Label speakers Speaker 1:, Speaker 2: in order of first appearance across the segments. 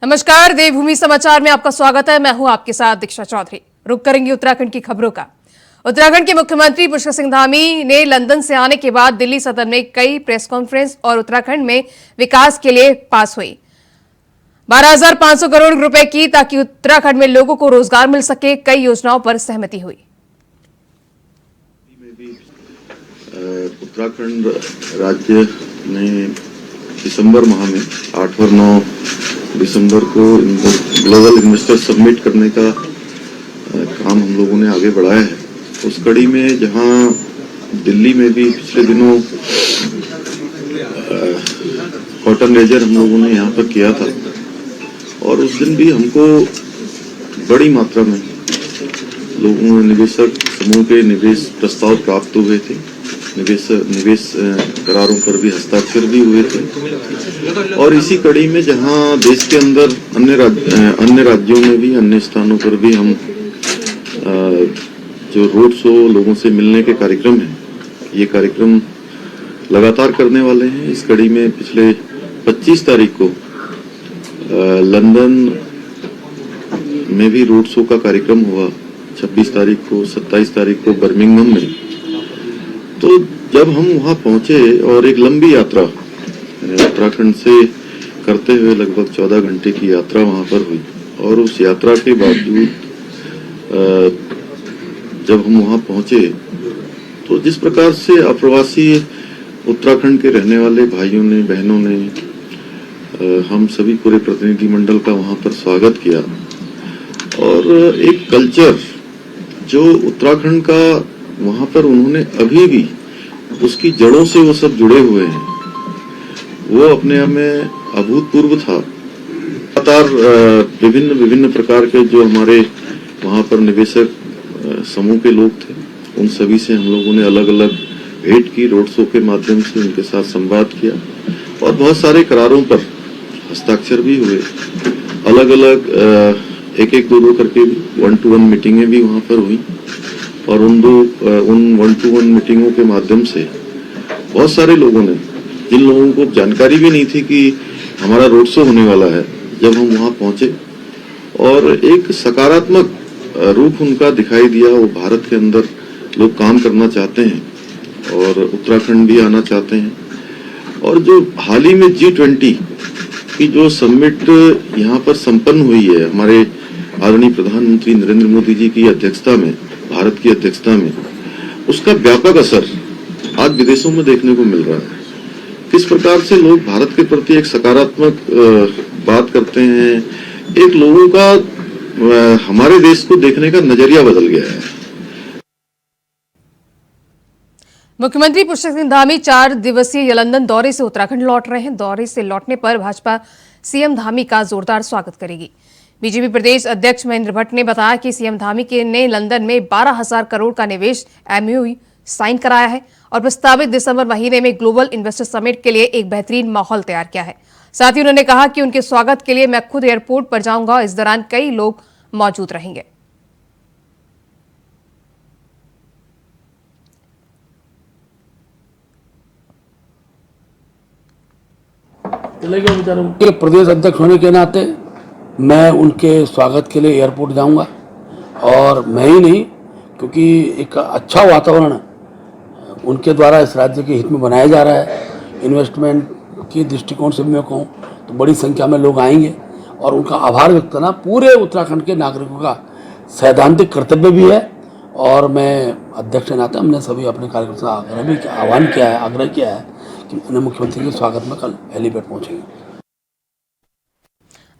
Speaker 1: नमस्कार, देवभूमि समाचार में आपका स्वागत है। मैं हूं आपके साथ दीक्षा चौधरी। रुक करेंगे उत्तराखंड की खबरों का। उत्तराखंड के मुख्यमंत्री पुष्कर सिंह धामी ने लंदन से आने के बाद दिल्ली सदन में कई प्रेस कॉन्फ्रेंस और उत्तराखंड में विकास के लिए पास हुई 12,500 करोड़ रुपए की, ताकि उत्तराखंड में लोगों को रोजगार मिल सके। कई योजनाओं पर सहमति हुई।
Speaker 2: उत्तराखंड राज्य में दिसंबर माह में 8 और 9 दिसंबर को ग्लोबल इन्वेस्टर सबमिट करने का काम हम लोगों ने आगे बढ़ाया है। उस कड़ी में जहां दिल्ली में भी पिछले दिनों कॉटन लेजर हम लोगों ने यहाँ पर किया था और उस दिन भी हमको बड़ी मात्रा में लोगों निवेशक समूह के निवेश प्रस्ताव प्राप्त हुए थे। निवेश करारों पर भी हस्ताक्षर भी हुए थे और इसी कड़ी में जहां देश के अंदर अन्य राज्यों में भी अन्य स्थानों पर भी हम जो रोड शो लोगों से मिलने के कार्यक्रम है, ये कार्यक्रम लगातार करने वाले हैं। इस कड़ी में पिछले 25 तारीख को लंदन में भी रोड शो का कार्यक्रम हुआ, 26 तारीख को, 27 तारीख को बर्मिंघम में। तो जब हम वहां पहुंचे और एक लंबी यात्रा उत्तराखंड से करते हुए लगभग 14 घंटे की यात्रा वहां पर हुई और उस यात्रा के बावजूद जब हम वहां पहुंचे तो जिस प्रकार से अप्रवासी उत्तराखंड के रहने वाले भाइयों ने, बहनों ने हम सभी पूरे प्रतिनिधिमंडल का वहां पर स्वागत किया और एक कल्चर जो उत्तराखंड का वहां पर उन्होंने अभी भी उसकी जड़ों से वो सब जुड़े हुए हैं, वो अपने आप में अभूतपूर्व था। लगातार विभिन्न प्रकार के जो हमारे वहां पर निवेशक समूह के लोग थे, उन सभी से हम लोगों ने अलग अलग भेंट की, रोड शो के माध्यम से उनके साथ संवाद किया और बहुत सारे करारों पर हस्ताक्षर भी हुए। अलग अलग एक दो करके 1-to-1 मीटिंगें भी वहां पर हुई और उन 1-to-1 मीटिंगों के माध्यम से बहुत सारे लोगों ने, जिन लोगों को जानकारी भी नहीं थी कि हमारा रोड शो होने वाला है, जब हम वहां पहुंचे और एक सकारात्मक रूप उनका दिखाई दिया। वो भारत के अंदर लोग काम करना चाहते हैं और उत्तराखंड भी आना चाहते हैं। और जो हाल ही में G20 की जो समिट यहाँ पर संपन्न हुई है हमारे आदरणीय प्रधानमंत्री नरेंद्र मोदी जी की अध्यक्षता में, भारत की अध्यक्षता में, उसका व्यापक असर आज विदेशों में देखने को मिल रहा है। किस प्रकार से लोग भारत के प्रति एक सकारात्मक बात करते हैं, एक लोगों का हमारे देश को देखने का नजरिया बदल गया है।
Speaker 1: मुख्यमंत्री पुष्कर सिंह धामी 4 दिवसीय लंदन दौरे से उत्तराखंड लौट रहे हैं। दौरे से लौटने पर भाजपा सीएम धामी का जोरदार स्वागत करेगी। बीजेपी प्रदेश अध्यक्ष महेंद्र भट्ट ने बताया कि सीएम धामी ने लंदन में 12,000 करोड़ का निवेश MOU साइन कराया है और प्रस्तावित दिसंबर महीने में ग्लोबल इन्वेस्टर समिट के लिए एक बेहतरीन माहौल तैयार किया है। साथ ही उन्होंने कहा कि उनके स्वागत के लिए मैं खुद एयरपोर्ट पर जाऊंगा। इस दौरान कई लोग मौजूद रहेंगे।
Speaker 3: प्रदेश अध्यक्ष होने के नाते मैं उनके स्वागत के लिए एयरपोर्ट जाऊंगा और मैं ही नहीं, क्योंकि एक अच्छा वातावरण उनके द्वारा इस राज्य के हित में बनाया जा रहा है। इन्वेस्टमेंट की दृष्टिकोण से मैं कहूँ तो बड़ी संख्या में लोग आएंगे और उनका आभार व्यक्त करना पूरे उत्तराखंड के नागरिकों का सैद्धांतिक कर्तव्य भी है। और मैं अध्यक्ष के नाते हमने सभी अपने कार्यकर्ता से आह्वान किया है, आग्रह किया है कि उन्हें मुख्यमंत्री के स्वागत में कल हेलीपैड पहुंचेंगे।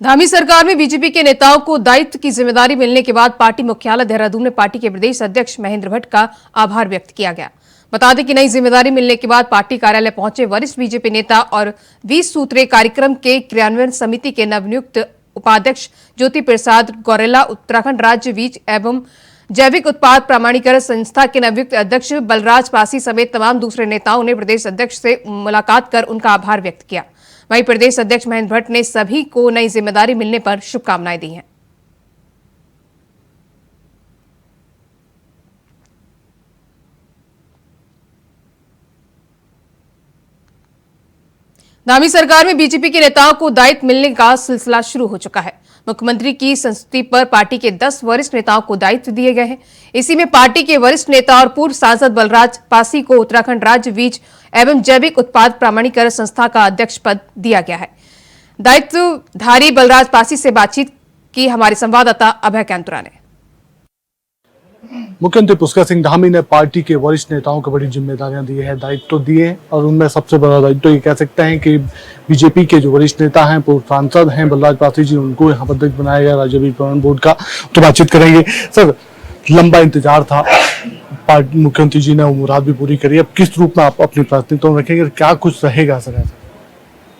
Speaker 1: धामी सरकार में बीजेपी के नेताओं को दायित्व की जिम्मेदारी मिलने के बाद पार्टी मुख्यालय देहरादून में पार्टी के प्रदेश अध्यक्ष महेंद्र भट्ट का आभार व्यक्त किया गया। बता दें कि नई जिम्मेदारी मिलने के बाद पार्टी कार्यालय पहुंचे वरिष्ठ बीजेपी नेता और 20 सूत्रीय कार्यक्रम के क्रियान्वयन समिति के नवनियुक्त उपाध्यक्ष ज्योति प्रसाद गौरेला, उत्तराखंड राज्य बीज एवं जैविक उत्पाद प्रामाणीकरण संस्था के नवनियुक्त अध्यक्ष बलराज पासी समेत तमाम दूसरे नेताओं ने प्रदेश अध्यक्ष से मुलाकात कर उनका आभार व्यक्त किया। वहीं प्रदेश अध्यक्ष महेंद्र भट्ट ने सभी को नई जिम्मेदारी मिलने पर शुभकामनाएं दी हैं। नामी सरकार में बीजेपी के नेताओं को दायित्व मिलने का सिलसिला शुरू हो चुका है। मुख्यमंत्री की संस्तुति पर पार्टी के 10 वरिष्ठ नेताओं को दायित्व दिए गए हैं। इसी में पार्टी के वरिष्ठ नेता और पूर्व सांसद बलराज पासी को उत्तराखंड राज्य बीज एवं जैविक उत्पाद प्रामाणीकरण संस्था का अध्यक्ष पद दिया गया है। दायित्वधारी बलराज पासी से बातचीत की हमारे संवाददाता अभय कैंतुरा ने।
Speaker 4: मुख्यमंत्री पुष्कर सिंह धामी ने पार्टी के वरिष्ठ नेताओं को बड़ी जिम्मेदारियां दी है, दायित्व तो दिए हैं और उनमें सबसे बड़ा दायित्व ये कह सकते हैं कि बीजेपी के जो वरिष्ठ नेता हैं, पूर्व सांसद हैं बलराज पासी जी, उनको यहाँ अध्यक्ष बनाया गया राज्य बीज प्रबंधन बोर्ड का। तो बातचीत करेंगे। सर, लंबा इंतजार था, मुख्यमंत्री जी ने वो मुराद भी पूरी करी, अब किस रूप में आप अपनी प्राथमिकताओं रखेंगे, क्या कुछ रहेगा सर ऐसा?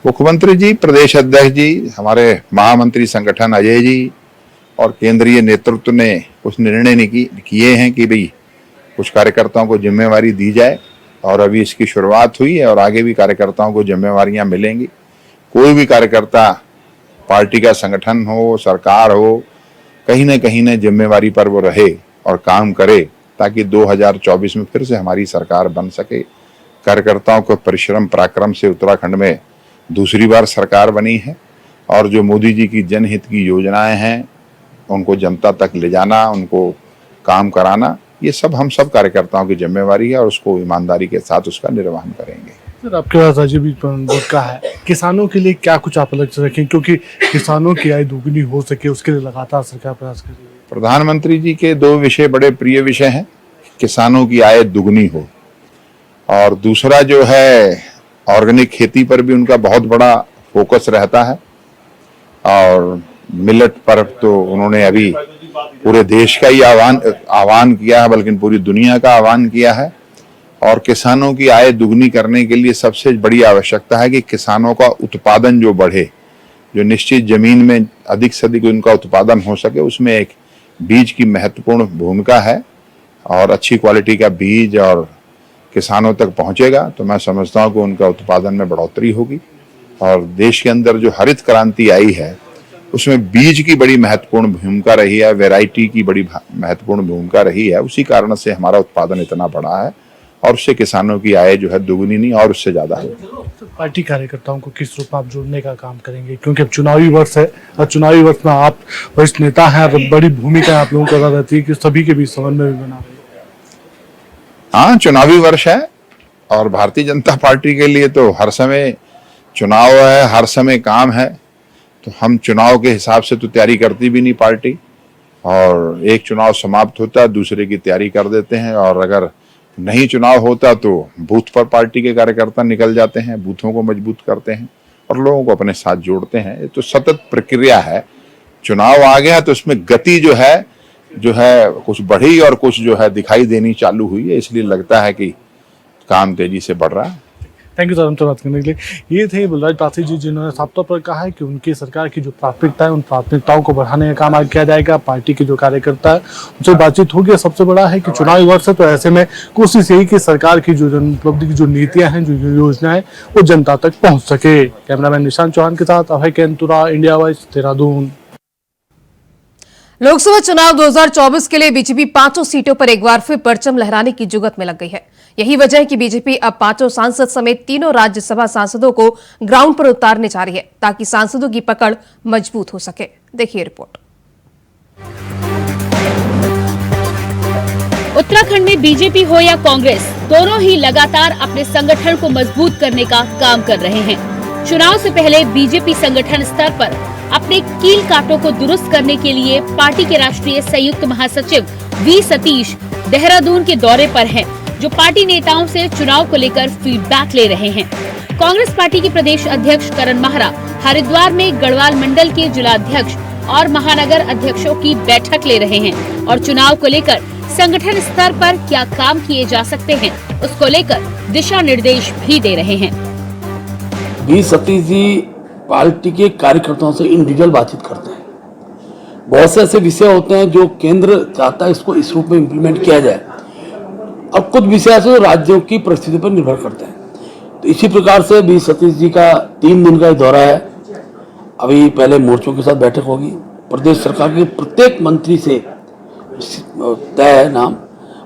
Speaker 5: मुख्यमंत्री जी, प्रदेश अध्यक्ष जी, हमारे महामंत्री संगठन अजय जी और केंद्रीय नेतृत्व ने कुछ निर्णय किए हैं कि भाई कुछ कार्यकर्ताओं को जिम्मेवारी दी जाए और अभी इसकी शुरुआत हुई है और आगे भी कार्यकर्ताओं को जिम्मेवारियां मिलेंगी। कोई भी कार्यकर्ता, पार्टी का संगठन हो, सरकार हो, कहीं न जिम्मेवारी पर वो रहे और काम करे ताकि 2024 में फिर से हमारी सरकार बन सके। कार्यकर्ताओं को परिश्रम पराक्रम से उत्तराखंड में दूसरी बार सरकार बनी है और जो मोदी जी की जनहित की योजनाएं हैं उनको जनता तक ले जाना, उनको काम कराना, ये सब हम सब कार्यकर्ताओं की जिम्मेवारी है और उसको ईमानदारी के साथ उसका निर्वहन करेंगे।
Speaker 4: सर, आपके पास राज्य बीज प्रबंधन बोर्ड का है, किसानों के लिए क्या कुछ आप अलग से रखें क्योंकि किसानों की आय दोगुनी हो सके उसके लिए लगातार सरकार प्रयास कर रही है?
Speaker 5: प्रधानमंत्री जी के 2 विषय बड़े प्रिय विषय हैं, किसानों की आय दुगनी हो और दूसरा जो है ऑर्गेनिक खेती पर भी उनका बहुत बड़ा फोकस रहता है। और मिलेट पर तो उन्होंने अभी पूरे देश का ही आह्वान किया है, बल्कि पूरी दुनिया का आह्वान किया है। और किसानों की आय दुगनी करने के लिए सबसे बड़ी आवश्यकता है कि किसानों का उत्पादन जो बढ़े, जो निश्चित जमीन में अधिक से अधिक उनका उत्पादन हो सके, उसमें एक बीज की महत्वपूर्ण भूमिका है और अच्छी क्वालिटी का बीज और किसानों तक पहुंचेगा तो मैं समझता हूं कि उनका उत्पादन में बढ़ोतरी होगी। और देश के अंदर जो हरित क्रांति आई है उसमें बीज की बड़ी महत्वपूर्ण भूमिका रही है, वैरायटी की बड़ी महत्वपूर्ण भूमिका रही है। उसी कारण से हमारा उत्पादन इतना बढ़ा है और उससे किसानों की आय जो है दुगनी नहीं और उससे ज्यादा है।
Speaker 4: पार्टी कार्यकर्ताओं को किस रूप में आप जोड़ने का काम करेंगे क्योंकि अब चुनावी वर्ष है और चुनावी वर्ष में आप वरिष्ठ नेता हैं और बड़ी भूमिका आप लोगों को अदा रहती है कि सभी के बीच समन्वय भी बना रहे?
Speaker 5: हाँ, चुनावी वर्ष है और भारतीय जनता पार्टी के लिए तो हर समय चुनाव है, हर समय काम है। तो हम चुनाव के हिसाब से तो तैयारी करती भी नहीं पार्टी, और एक चुनाव समाप्त होता है दूसरे की तैयारी कर देते हैं। और अगर नहीं चुनाव होता तो बूथ पर पार्टी के कार्यकर्ता निकल जाते हैं, बूथों को मजबूत करते हैं और लोगों को अपने साथ जोड़ते हैं। ये तो सतत प्रक्रिया है। चुनाव आ गया तो उसमें गति जो है कुछ बढ़ी और कुछ जो है दिखाई देनी चालू हुई है, इसलिए लगता है कि काम तेजी से बढ़ रहा है।
Speaker 4: थैंक यू सर हमसे बात करने के लिए। ये थे बलराज पासी जी जिन्होंने साफ तौर पर कहा है कि उनकी सरकार की जो प्राथमिकता है उन प्राथमिकताओं को बढ़ाने का काम आज किया जाएगा। पार्टी के जो कार्यकर्ता है उनसे बातचीत होगी। सबसे बड़ा है कि चुनावी वर्ष है तो ऐसे में कोशिश यही कि सरकार की जो जन उपलब्धि की जो नीतियां हैं, जो योजनाएं, वो जनता तक पहुंच सके। कैमरामैन निशांत चौहान के साथ अभय कैंतुरा, इंडिया वॉइस, देहरादून।
Speaker 1: लोकसभा चुनाव 2024 के लिए बीजेपी 5 सीटों पर एक बार फिर परचम लहराने की जुगत में लग गई है। यही वजह है कि बीजेपी अब 5 सांसद समेत 3 राज्यसभा सांसदों को ग्राउंड पर उतारने जा रही है ताकि सांसदों की पकड़ मजबूत हो सके। देखिए रिपोर्ट।
Speaker 6: उत्तराखंड में बीजेपी हो या कांग्रेस, दोनों ही लगातार अपने संगठन को मजबूत करने का काम कर रहे हैं। चुनाव से पहले बीजेपी संगठन स्तर पर अपने कील कांटों को दुरुस्त करने के लिए पार्टी के राष्ट्रीय संयुक्त महासचिव वी सतीश देहरादून के दौरे पर हैं, जो पार्टी नेताओं से चुनाव को लेकर फीडबैक ले रहे हैं। कांग्रेस पार्टी के प्रदेश अध्यक्ष करण माहरा हरिद्वार में गढ़वाल मंडल के जिलाध्यक्ष और महानगर अध्यक्षों की बैठक ले रहे हैं और चुनाव को लेकर संगठन स्तर पर क्या काम किए जा सकते हैं उसको लेकर दिशा निर्देश भी दे रहे हैं।
Speaker 3: वी सतीश जी पार्टी के कार्यकर्ताओं से इंडिविजुअल बातचीत करते हैं। बहुत से ऐसे विषय होते हैं जो केंद्र चाहता है इसको इस रूप में इम्प्लीमेंट किया जाए, और कुछ विषय ऐसे राज्यों की परिस्थिति पर निर्भर करते हैं। तो इसी प्रकार से वी सतीश जी का 3 दिन का दौरा है। अभी पहले मोर्चों के साथ बैठक होगी, प्रदेश सरकार के प्रत्येक मंत्री से तय है नाम,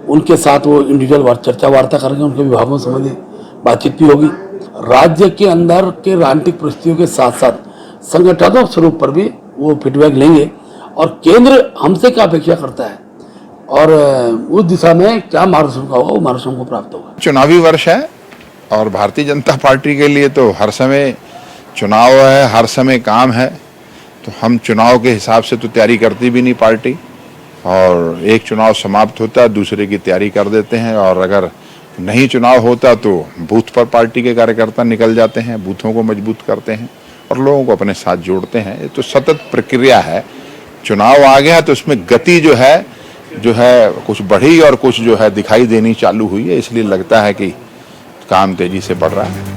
Speaker 3: उनके साथ वो इंडिविजुअल चर्चा वार्ता करेंगे, उनके विभागों संबंधी बातचीत भी होगी। राज्य के अंदर के राजनीतिक परिस्थितियों के साथ साथ संगठनात्मक स्वरूप पर भी वो फीडबैक लेंगे और केंद्र हमसे क्या अपेक्षा करता है और उस दिशा में क्या मार्गदर्शन का होगा वो मार्गदर्शन को प्राप्त होगा।
Speaker 5: चुनावी वर्ष है और भारतीय जनता पार्टी के लिए तो हर समय चुनाव है, हर समय काम है, तो हम चुनाव के हिसाब से तो तैयारी करती भी नहीं पार्टी, और एक चुनाव समाप्त होता है दूसरे की तैयारी कर देते हैं, और अगर नहीं चुनाव होता तो बूथ पर पार्टी के कार्यकर्ता निकल जाते हैं, बूथों को मजबूत करते हैं और लोगों को अपने साथ जोड़ते हैं। ये तो सतत प्रक्रिया है। चुनाव आ गया तो उसमें गति जो है कुछ बढ़ी और कुछ जो है दिखाई देनी चालू हुई है, इसलिए लगता है कि काम तेजी से बढ़ रहा है।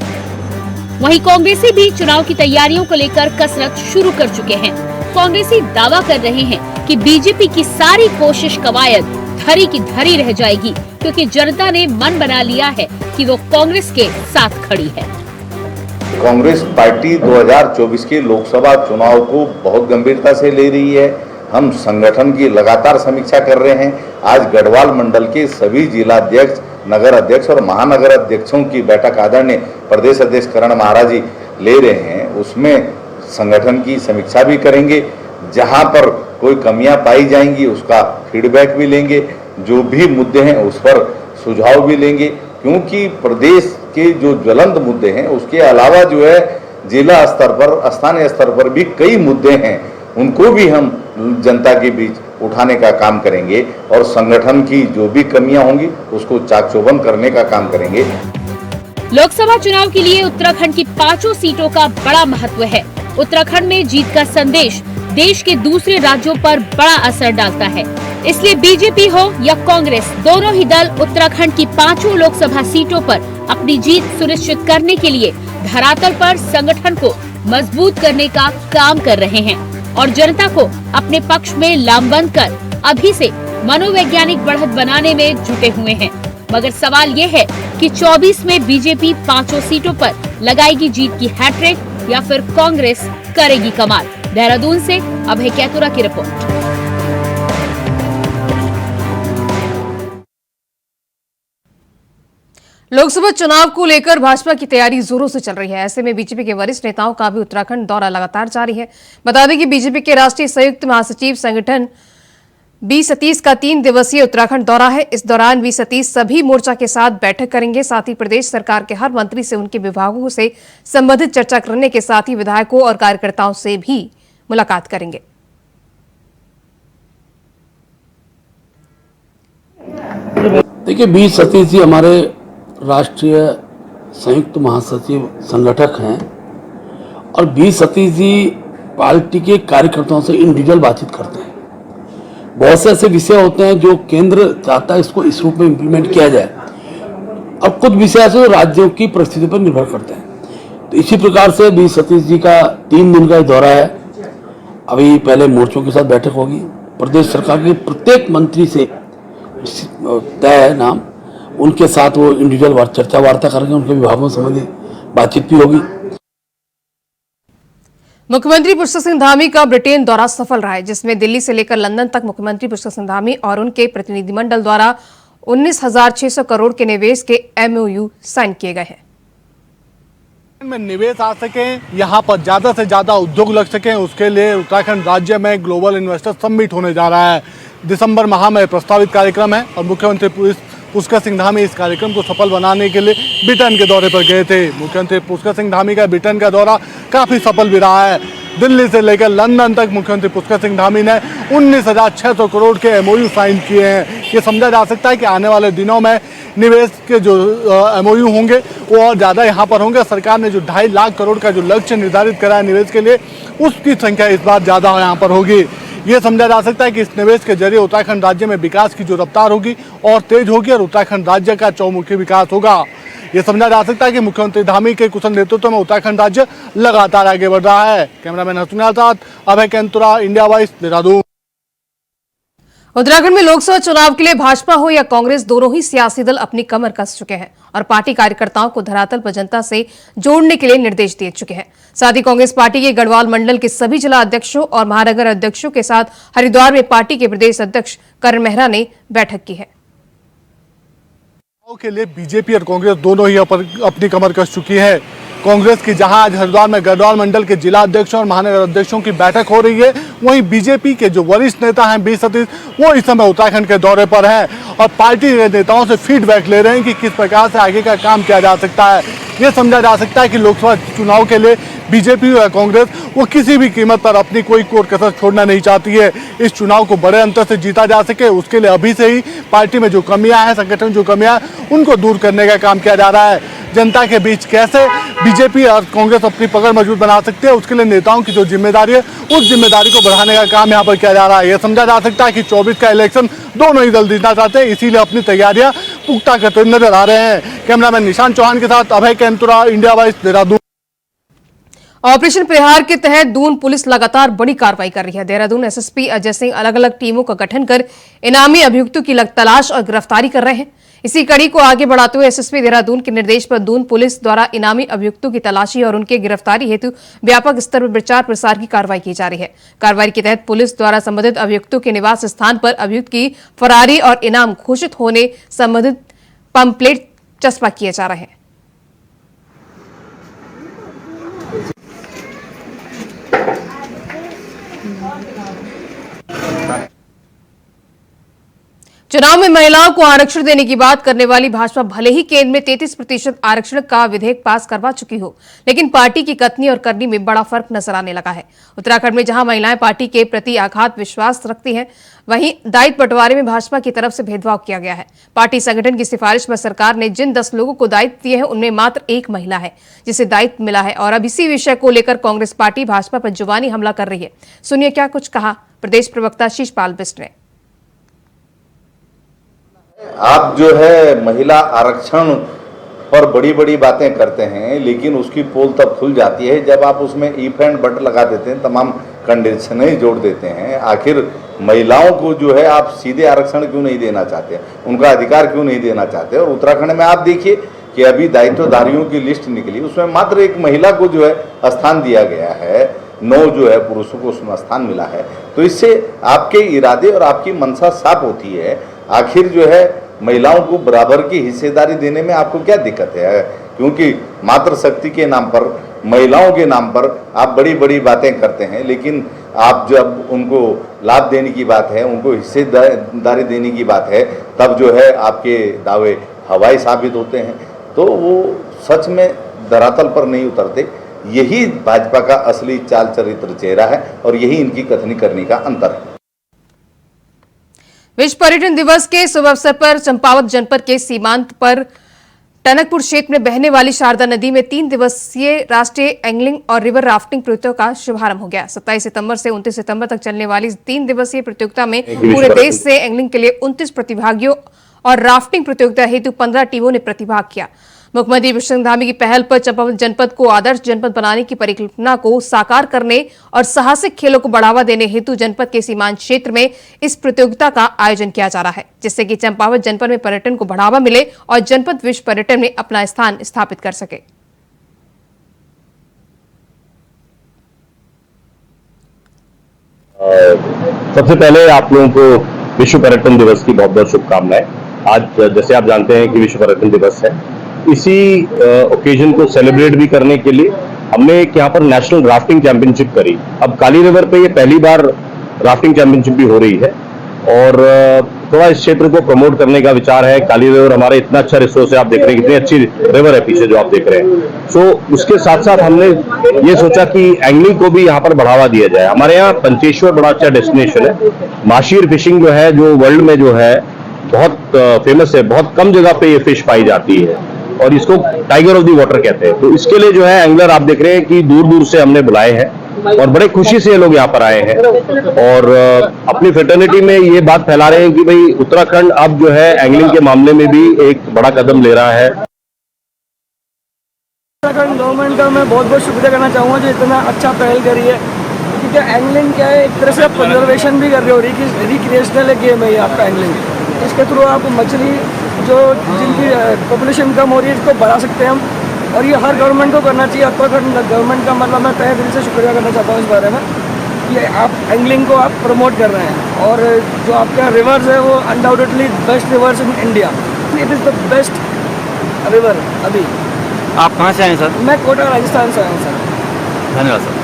Speaker 6: वहीं कांग्रेसी भी चुनाव की तैयारियों को लेकर कसरत शुरू कर चुके हैं। कांग्रेसी दावा कर रहे हैं कि बीजेपी की सारी कोशिश कवायद धरी की धरी रह जाएगी, क्योंकि जनता ने मन बना लिया है कि वो कांग्रेस के साथ खड़ी है।
Speaker 7: कांग्रेस पार्टी 2024 के लोकसभा चुनाव को बहुत गंभीरता से ले रही है। हम संगठन की लगातार समीक्षा कर रहे हैं। आज गढ़वाल मंडल के सभी जिलाध्यक्ष, नगर अध्यक्ष और महानगर अध्यक्षों की बैठक आदरणीय प्रदेश अध्यक्ष करण महाराज जी ले रहे हैं। उसमें संगठन की समीक्षा भी करेंगे। जहां पर कोई कमियां पाई जाएंगी उसका फीडबैक भी लेंगे, जो भी मुद्दे हैं उस पर सुझाव भी लेंगे, क्योंकि प्रदेश के जो ज्वलंत मुद्दे हैं उसके अलावा जो है जिला स्तर पर, स्थानीय स्तर पर भी कई मुद्दे हैं, उनको भी हम जनता के बीच उठाने का काम करेंगे और संगठन की जो भी कमियां होंगी उसको चाक चौबंद करने का काम करेंगे।
Speaker 6: लोकसभा चुनाव के लिए उत्तराखंड की 5 सीटों का बड़ा महत्व है। उत्तराखंड में जीत का संदेश देश के दूसरे राज्यों पर बड़ा असर डालता है। इसलिए बीजेपी हो या कांग्रेस, दोनों ही दल उत्तराखंड की 5 लोकसभा सीटों पर अपनी जीत सुनिश्चित करने के लिए धरातल पर संगठन को मजबूत करने का काम कर रहे हैं और जनता को अपने पक्ष में लामबंद कर अभी से मनोवैज्ञानिक बढ़त बनाने में जुटे हुए हैं। मगर सवाल ये है कि 24 में बीजेपी 5 सीटों पर लगाएगी जीत की हैट्रिक या फिर कांग्रेस करेगी कमाल। देहरादून से अभय कैतुरा की रिपोर्ट।
Speaker 1: लोकसभा चुनाव को लेकर भाजपा की तैयारी जोरों से चल रही है। ऐसे में बीजेपी के वरिष्ठ नेताओं का भी उत्तराखंड दौरा लगातार जारी है। बता दें कि बीजेपी के राष्ट्रीय संयुक्त महासचिव संगठन बी सतीश का 3 दिवसीय उत्तराखंड दौरा है। इस दौरान बी सतीश सभी मोर्चा के साथ बैठक करेंगे। साथ ही प्रदेश सरकार के हर मंत्री से उनके विभागों से संबंधित चर्चा करने के साथ ही विधायकों और कार्यकर्ताओं से भी मुलाकात करेंगे।
Speaker 3: देखिए, बी सतीश जी हमारे राष्ट्रीय संयुक्त महासचिव संगठक हैं और बी सतीश जी पार्टी के कार्यकर्ताओं से इंडिविजुअल बातचीत करते हैं। बहुत से ऐसे विषय होते हैं जो केंद्र चाहता है इसको इस रूप में इम्प्लीमेंट किया जाए, और कुछ विषय ऐसे राज्यों की परिस्थिति पर निर्भर करते हैं। तो इसी प्रकार से बी सतीश जी का 3 दिन का दौरा है। अभी पहले मोर्चों के साथ बैठक होगी। प्रदेश सरकार के प्रत्येक मंत्री से तय है नाम, उनके साथ वो इंडिविजुअल चर्चा वार्ता करेंगे, उनके विभागों संबंधी बातचीत भी होगी।
Speaker 1: मुख्यमंत्री पुष्कर सिंह धामी का ब्रिटेन दौरा सफल रहा है, जिसमें दिल्ली से लेकर लंदन तक मुख्यमंत्री पुष्कर सिंह धामी और उनके प्रतिनिधिमंडल द्वारा 19,600 करोड़ के निवेश के MOU साइन किए गए हैं।
Speaker 4: में निवेश आ सके, यहाँ पर ज्यादा से ज्यादा उद्योग लग सके, उसके लिए उत्तराखंड राज्य में ग्लोबल इन्वेस्टर समिट होने जा रहा है। दिसंबर माह में प्रस्तावित कार्यक्रम है और मुख्यमंत्री पुष्कर सिंह धामी इस कार्यक्रम को सफल बनाने के लिए ब्रिटेन के दौरे पर गए थे। मुख्यमंत्री पुष्कर सिंह धामी का ब्रिटेन का दौरा काफी सफल भी रहा है। दिल्ली से लेकर लंदन तक मुख्यमंत्री पुष्कर सिंह धामी ने 19,600 करोड़ के MOU साइन किए हैं। ये समझा जा सकता है कि आने वाले दिनों में निवेश के जो MOU होंगे वो और ज़्यादा यहाँ पर होंगे। सरकार ने जो 2.5 लाख करोड़ का जो लक्ष्य निर्धारित करा है निवेश के लिए, उसकी संख्या इस बार ज़्यादा यहाँ पर होगी। ये समझा जा सकता है कि इस निवेश के जरिए उत्तराखंड राज्य में विकास की जो रफ्तार होगी और तेज होगी और उत्तराखंड राज्य का चौमुखी विकास होगा। ये समझा जा सकता है कि मुख्यमंत्री धामी के कुशल नेतृत्व में उत्तराखंड राज्य लगातार आगे बढ़ रहा है। कैमरामैन हसनैन के साथ अभय कैंतुरा, इंडिया वॉइस, देहरादून।
Speaker 1: उत्तराखंड में लोकसभा चुनाव के लिए भाजपा हो या कांग्रेस, दोनों ही सियासी दल अपनी कमर कस चुके हैं और पार्टी कार्यकर्ताओं को धरातल पर जनता से जोड़ने के लिए निर्देश दे चुके हैं। साथ ही कांग्रेस पार्टी के गढ़वाल मंडल के सभी जिला अध्यक्षों और महानगर अध्यक्षों के साथ हरिद्वार में पार्टी के प्रदेश अध्यक्ष करण मेहरा ने बैठक की है।
Speaker 4: के लिए बीजेपी और कांग्रेस दोनों ही अपनी कमर कस चुकी है। कांग्रेस की जहां आज हरिद्वार में गढ़वाल मंडल के जिला अध्यक्षों और महानगर अध्यक्षों की बैठक हो रही है, वहीं बीजेपी के जो वरिष्ठ नेता हैं बी सतीश, वो इस समय उत्तराखंड के दौरे पर हैं और पार्टी के नेताओं से फीडबैक ले रहे हैं कि किस प्रकार से आगे का काम किया जा सकता है। ये समझा जा सकता है कि लोकसभा चुनाव के लिए बीजेपी और कांग्रेस वो किसी भी कीमत पर अपनी कोई कोर कसर छोड़ना नहीं चाहती है। इस चुनाव को बड़े अंतर से जीता जा सके, उसके लिए अभी से ही पार्टी में जो कमियां हैं, संगठन में जो कमियां हैं, उनको दूर करने का काम किया जा रहा है। जनता के बीच कैसे बीजेपी और कांग्रेस अपनी पकड़ मजबूत बना सकते हैं, उसके लिए नेताओं की जो जिम्मेदारी है, उस जिम्मेदारी को बढ़ाने का काम यहाँ पर किया जा रहा है। यह समझा जा सकता है कि 24 का इलेक्शन दोनों ही दल जीतना चाहते हैं, इसीलिए अपनी तैयारियां पुख्ता करते नजर आ रहे हैं। कैमरामैन निशांत चौहान के साथ Abhay Kaintura, India voice, Dehradun.
Speaker 1: Operation Prahar के तहत दून पुलिस लगातार बड़ी कार्रवाई कर रही है। देहरादून एसएसपी अजय सिंह अलग अलग टीमों का गठन कर इनामी अभियुक्तों की तलाश और गिरफ्तारी कर रहे हैं। इसी कड़ी को आगे बढ़ाते हुए एसएसपी देहरादून के निर्देश पर दून पुलिस द्वारा इनामी अभियुक्तों की तलाशी और उनके गिरफ्तारी हेतु व्यापक स्तर पर प्रचार प्रसार की कार्रवाई की जा रही है। कार्रवाई के तहत पुलिस द्वारा संबंधित अभियुक्तों के निवास स्थान पर अभियुक्त की फरारी और इनाम घोषित होने संबंधित पंपलेट चस्पा किए जा रहे हैं। चुनाव में महिलाओं को आरक्षण देने की बात करने वाली भाजपा भले ही केंद्र में 33% आरक्षण का विधेयक पास करवा चुकी हो, लेकिन पार्टी की कथनी और करनी में बड़ा फर्क नजर आने लगा है। उत्तराखंड में जहां महिलाएं पार्टी के प्रति आघात विश्वास रखती हैं, वहीं दायित्व बंटवारे में भाजपा की तरफ से भेदभाव किया गया है। पार्टी संगठन की सिफारिश पर सरकार ने जिन 10 लोगों को दायित्व दिए हैं, उनमें मात्र एक महिला है जिसे दायित्व मिला है। और अब इसी विषय को लेकर कांग्रेस पार्टी भाजपा पर जुबानी हमला कर रही है। सुनिए क्या कुछ कहा प्रदेश प्रवक्ता शीशपाल बिष्ट ने।
Speaker 7: आप जो है महिला आरक्षण पर बड़ी बड़ी बातें करते हैं, लेकिन उसकी पोल तब खुल जाती है जब आप उसमें इफ एंड बट लगा देते हैं, तमाम कंडीशनें जोड़ देते हैं। आखिर महिलाओं को जो है आप सीधे आरक्षण क्यों नहीं देना चाहते, उनका अधिकार क्यों नहीं देना चाहते। और उत्तराखंड में आप देखिए कि अभी दायित्वधारियों की लिस्ट निकली, उसमें मात्र एक महिला को जो है स्थान दिया गया है, 9 जो है पुरुषों को उसमें स्थान मिला है। तो इससे आपके इरादे और आपकी मंशा साफ होती है। आखिर जो है महिलाओं को बराबर की हिस्सेदारी देने में आपको क्या दिक्कत है, क्योंकि मातृ शक्ति के नाम पर, महिलाओं के नाम पर आप बड़ी बड़ी बातें करते हैं, लेकिन आप जब उनको लाभ देने की बात है, उनको हिस्सेदारी देने की बात है, तब जो है आपके दावे हवाई साबित होते हैं। तो वो सच में धरातल पर नहीं उतरते। यही भाजपा का असली चाल चरित्र चेहरा है और यही इनकी कथनी करने का अंतर है।
Speaker 1: विश्व पर्यटन दिवस के शुभ अवसर पर चंपावत जनपद के सीमांत पर टनकपुर क्षेत्र में बहने वाली शारदा नदी में 3 दिवसीय राष्ट्रीय एंगलिंग और रिवर राफ्टिंग प्रतियोगिता का शुभारंभ हो गया। 27 सितंबर से 29 सितंबर तक चलने वाली 3 दिवसीय प्रतियोगिता में पूरे देश से एंगलिंग के लिए 29 प्रतिभागियों और राफ्टिंग प्रतियोगिता हेतु 15 टीमों ने प्रतिभाग किया। मुख्यमंत्री विष्णु धामी की पहल पर चंपावत जनपद को आदर्श जनपद बनाने की परिकल्पना को साकार करने और साहसिक खेलों को बढ़ावा देने हेतु जनपद के सीमांत क्षेत्र में इस प्रतियोगिता का आयोजन किया जा रहा है, जिससे कि चंपावत जनपद में पर्यटन को बढ़ावा मिले और जनपद विश्व पर्यटन में अपना स्थान स्थापित कर सके।
Speaker 8: सबसे पहले आप लोगों को विश्व पर्यटन दिवस की बहुत बहुत शुभकामनाएं। आज जैसे आप जानते हैं कि विश्व पर्यटन दिवस है, इसी ओकेजन को सेलिब्रेट भी करने के लिए हमने एक यहाँ पर नेशनल राफ्टिंग चैंपियनशिप करी। अब काली रिवर पे ये पहली बार राफ्टिंग चैंपियनशिप भी हो रही है और थोड़ा इस क्षेत्र को प्रमोट करने का विचार है। काली रिवर हमारा इतना अच्छा रिसोर्स है, आप देख रहे हैं कितनी अच्छी रिवर है पीछे जो आप देख रहे हैं। सो उसके साथ साथ हमने ये सोचा कि एंगलिंग को भी यहाँ पर बढ़ावा दिया जाए। हमारे यहाँ पंचेश्वर बड़ा अच्छा डेस्टिनेशन है। माशीर फिशिंग जो है, जो वर्ल्ड में जो है बहुत फेमस है, बहुत कम जगह पे ये फिश पाई जाती है और इसको टाइगर ऑफ द वाटर कहते हैं। तो इसके लिए जो है एंगलर आप देख रहे हैं कि दूर दूर से हमने बुलाए हैं और बड़े खुशी से ये लोग यहाँ पर आए हैं और अपनी फ्रेटर्निटी में ये बात फैला रहे हैं कि भाई उत्तराखंड अब जो है एंगलिंग के मामले में भी एक बड़ा कदम ले रहा है।
Speaker 9: उत्तराखंड गवर्नमेंट का मैं बहुत बहुत शुक्रिया करना चाहूँगा जो इतना अच्छा पहल करी है, क्योंकि एंगलिंग क्या है, एक तरह से आप कंजर्वेशन भी कर रहे हो, रिक्रिएशनल गेम है ये आपका एंगलिंग। इसके थ्रू आप मछली जो जिनकी पॉपुलेशन कम हो रही है इसको बढ़ा सकते हैं हम, और ये हर गवर्नमेंट को करना चाहिए। उत्तराखंड गवर्नमेंट का मतलब मैं तहे दिल से शुक्रिया करना चाहता हूँ इस बारे में कि आप एंगलिंग को आप प्रमोट कर रहे हैं। और जो आपका रिवर्स है वो undoubtedly best reverse in India, definitely it is the best river अभी।
Speaker 10: आप कहाँ से आए सर?
Speaker 9: मैं कोटा राजस्थान से आया हूँ सर।
Speaker 10: धन्यवाद सर।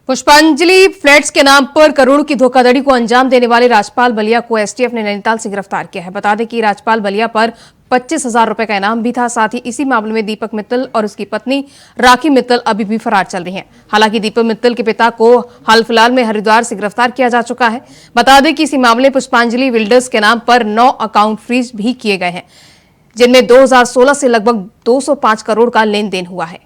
Speaker 1: पुष्पांजलि फ्लैट्स के नाम पर करोड़ों की धोखाधड़ी को अंजाम देने वाले राजपाल बलिया को एसटीएफ ने नैनीताल से गिरफ्तार किया है। बता दें कि राजपाल बलिया पर 25,000 रुपए का इनाम भी था। साथ ही इसी मामले में दीपक मित्तल और उसकी पत्नी राखी मित्तल अभी भी फरार चल रही हैं। हालांकि दीपक मित्तल के पिता को हाल फिलहाल में हरिद्वार से गिरफ्तार किया जा चुका है। बता दें कि इसी मामले में पुष्पांजलि बिल्डर्स के नाम पर 9 अकाउंट फ्रीज भी किए गए हैं, जिनमें 2016 से लगभग 205 करोड़ का लेन देन हुआ है।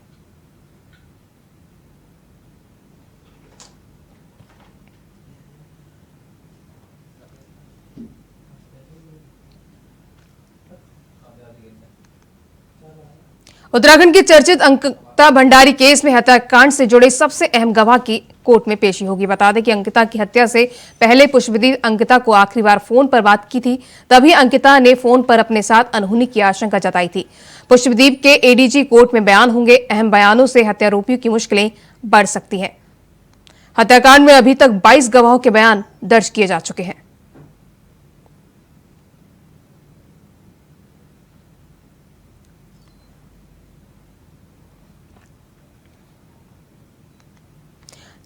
Speaker 1: उत्तराखंड की चर्चित अंकिता भंडारी केस में हत्याकांड से जुड़े सबसे अहम गवाह की कोर्ट में पेशी होगी। बता दें कि अंकिता की हत्या से पहले पुष्पदीप अंकिता को आखिरी बार फोन पर बात की थी। तभी अंकिता ने फोन पर अपने साथ अनहोनी की आशंका जताई थी। पुष्पदीप के एडीजी कोर्ट में बयान होंगे। अहम बयानों से हत्यारोपियों की मुश्किलें बढ़ सकती हैं। हत्याकांड में अभी तक 22 गवाहों के बयान दर्ज किए जा चुके हैं।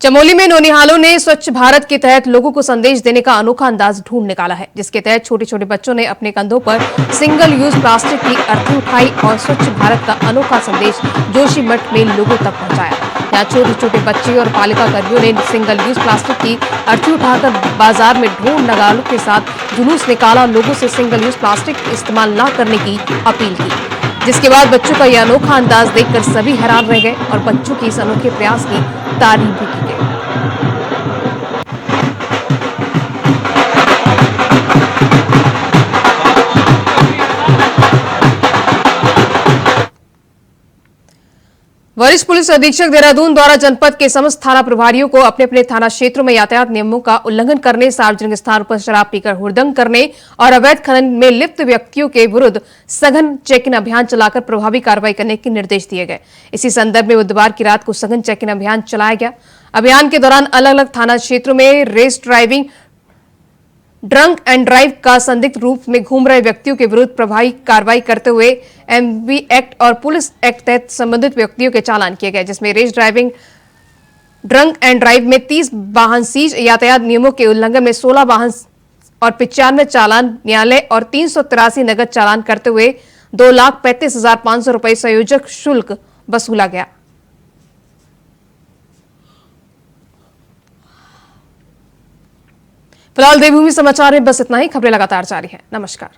Speaker 1: चमोली में नौनिहालों ने स्वच्छ भारत के तहत लोगों को संदेश देने का अनोखा अंदाज ढूंढ निकाला है, जिसके तहत छोटे छोटे बच्चों ने अपने कंधों पर सिंगल यूज प्लास्टिक की अर्थी उठाई और स्वच्छ भारत का अनोखा संदेश जोशीमठ में लोगों तक पहुंचाया। यहाँ छोटे छोटे बच्चे और पालिका कर्मियों ने सिंगल यूज प्लास्टिक की अर्थी उठाकर बाजार में ढोल नगाड़ों के साथ जुलूस निकाला। लोगों से सिंगल यूज प्लास्टिक इस्तेमाल न करने की अपील की, जिसके बाद बच्चों का यह अनोखा अंदाज देखकर सभी हैरान रह गए और बच्चों की इस अनोखे प्रयास की तारीफ भी की गई। वरिष्ठ पुलिस अधीक्षक देहरादून द्वारा जनपद के समस्त थाना प्रभारियों को अपने अपने थाना क्षेत्रों में यातायात नियमों का उल्लंघन करने, सार्वजनिक स्थानों पर शराब पीकर हुड़दंग करने और अवैध खनन में लिप्त व्यक्तियों के विरुद्ध सघन चेकिंग अभियान चलाकर प्रभावी कार्रवाई करने के निर्देश दिए गए। इसी संदर्भ में बुधवार की रात को सघन चेकिंग अभियान चलाया गया। अभियान के दौरान अलग अलग थाना क्षेत्रों में race driving, drunk and drive का संदिग्ध रूप में घूम रहे व्यक्तियों के विरुद्ध प्रभावी कार्रवाई करते हुए एमवी एक्ट और पुलिस एक्ट तहत संबंधित व्यक्तियों के चालान किए गए, जिसमें race driving, drunk and drive में 30 वाहन सीज, यातायात नियमों के उल्लंघन में 16 वाहन और 95 चालान न्यायालय और 383 नगद चालान करते हुए 2,35,500 रुपए संयोजक शुल्क वसूला गया। फिलहाल देवभूमि समाचार में बस इतना ही। खबरें लगातार जारी हैं। नमस्कार।